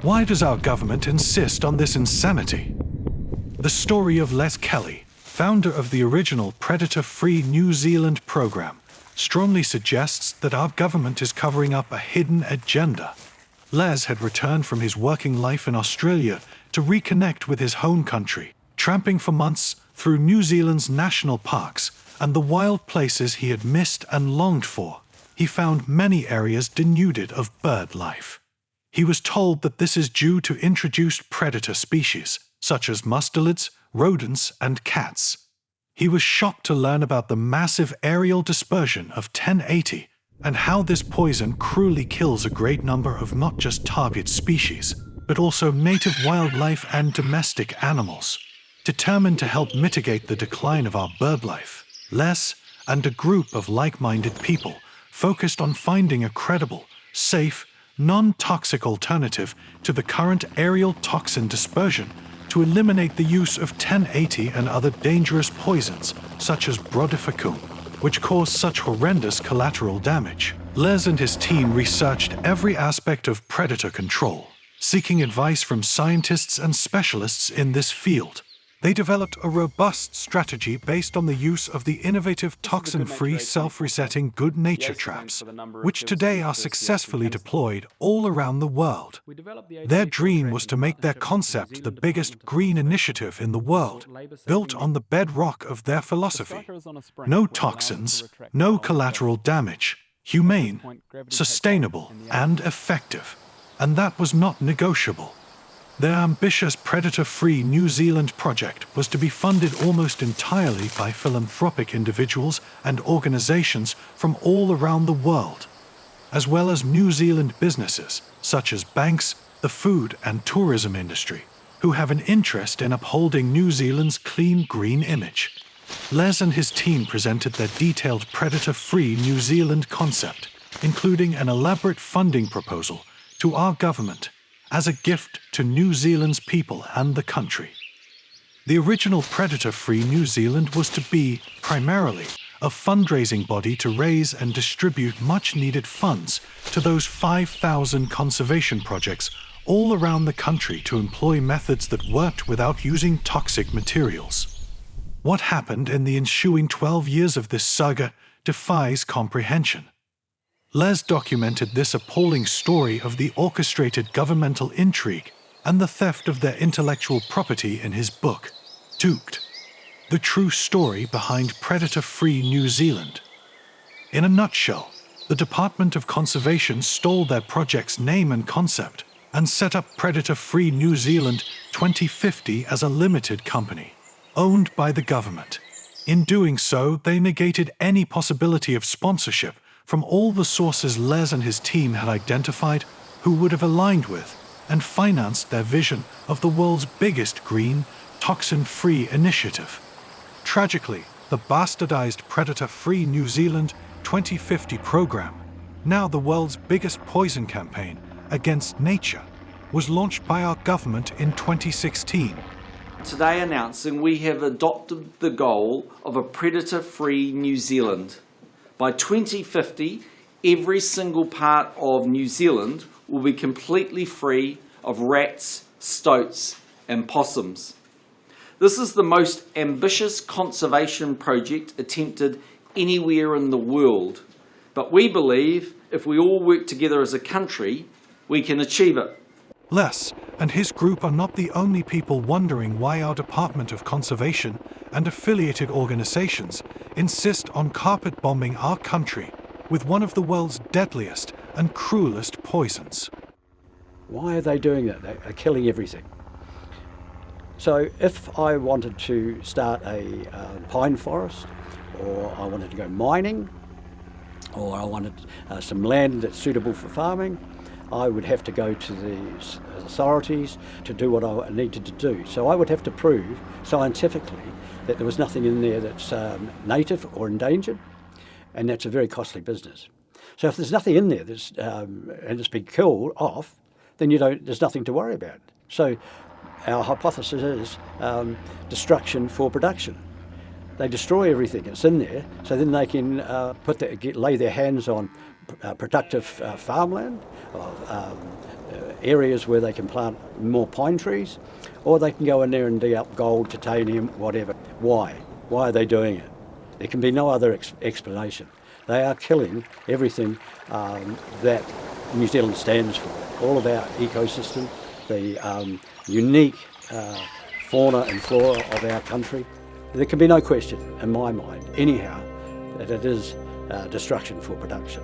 Why does our government insist on this insanity? The story of Les Kelly, founder of the original predator-free New Zealand program, strongly suggests that our government is covering up a hidden agenda. Les had returned from his working life in Australia to reconnect with his home country, tramping for months through New Zealand's national parks and the wild places he had missed and longed for. He found many areas denuded of bird life. He was told that this is due to introduced predator species, such as mustelids, rodents, and cats. He was shocked to learn about the massive aerial dispersion of 1080 and how this poison cruelly kills a great number of not just target species, but also native wildlife and domestic animals. Determined to help mitigate the decline of our bird life, Les and a group of like-minded people focused on finding a credible, safe, non-toxic alternative to the current aerial toxin dispersion to eliminate the use of 1080 and other dangerous poisons, such as brodifacoum, which cause such horrendous collateral damage. Les and his team researched every aspect of predator control, seeking advice from scientists and specialists in this field. They developed a robust strategy based on the use of the innovative toxin-free self-resetting good nature traps, which today are successfully deployed all around the world. Their dream was to make their concept the biggest green initiative in the world, built on the bedrock of their philosophy. No toxins, no collateral damage, humane, sustainable, and effective. And that was not negotiable. Their ambitious predator-free New Zealand project was to be funded almost entirely by philanthropic individuals and organizations from all around the world, as well as New Zealand businesses such as banks, the food and tourism industry, who have an interest in upholding New Zealand's clean green image. Les and his team presented their detailed predator-free New Zealand concept, including an elaborate funding proposal to our government as a gift to New Zealand's people and the country. The original predator-free New Zealand was to be, primarily, a fundraising body to raise and distribute much-needed funds to those 5,000 conservation projects all around the country to employ methods that worked without using toxic materials. What happened in the ensuing 12 years of this saga defies comprehension. Les documented this appalling story of the orchestrated governmental intrigue and the theft of their intellectual property in his book, Duped: The True Story Behind Predator-Free New Zealand. In a nutshell, the Department of Conservation stole their project's name and concept and set up Predator-Free New Zealand 2050 as a limited company, owned by the government. In doing so, they negated any possibility of sponsorship from all the sources Les and his team had identified who would have aligned with and financed their vision of the world's biggest green, toxin-free initiative. Tragically, the bastardized Predator-Free New Zealand 2050 program, now the world's biggest poison campaign against nature, was launched by our government in 2016. Today announcing we have adopted the goal of a predator-free New Zealand. By 2050, every single part of New Zealand will be completely free of rats, stoats, and possums. This is the most ambitious conservation project attempted anywhere in the world, but we believe if we all work together as a country, we can achieve it. Les and his group are not the only people wondering why our Department of Conservation and affiliated organizations insist on carpet bombing our country with one of the world's deadliest and cruelest poisons. Why are they doing that? They're killing everything. So if I wanted to start a pine forest, or I wanted to go mining, or I wanted some land that's suitable for farming, I would have to go to the authorities to do what I needed to do. So I would have to prove scientifically that there was nothing in there that's native or endangered, and that's a very costly business. So if there's nothing in there that's, and it's been killed off, then there's nothing to worry about. So our hypothesis is destruction for production. They destroy everything that's in there, so then they can lay their hands on productive farmland, of areas where they can plant more pine trees, or they can go in there and dig up gold, titanium, whatever. Why? Why are they doing it? There can be no other explanation. They are killing everything that New Zealand stands for. All of our ecosystem, the unique fauna and flora of our country. There can be no question in my mind, anyhow, that it is destruction for production.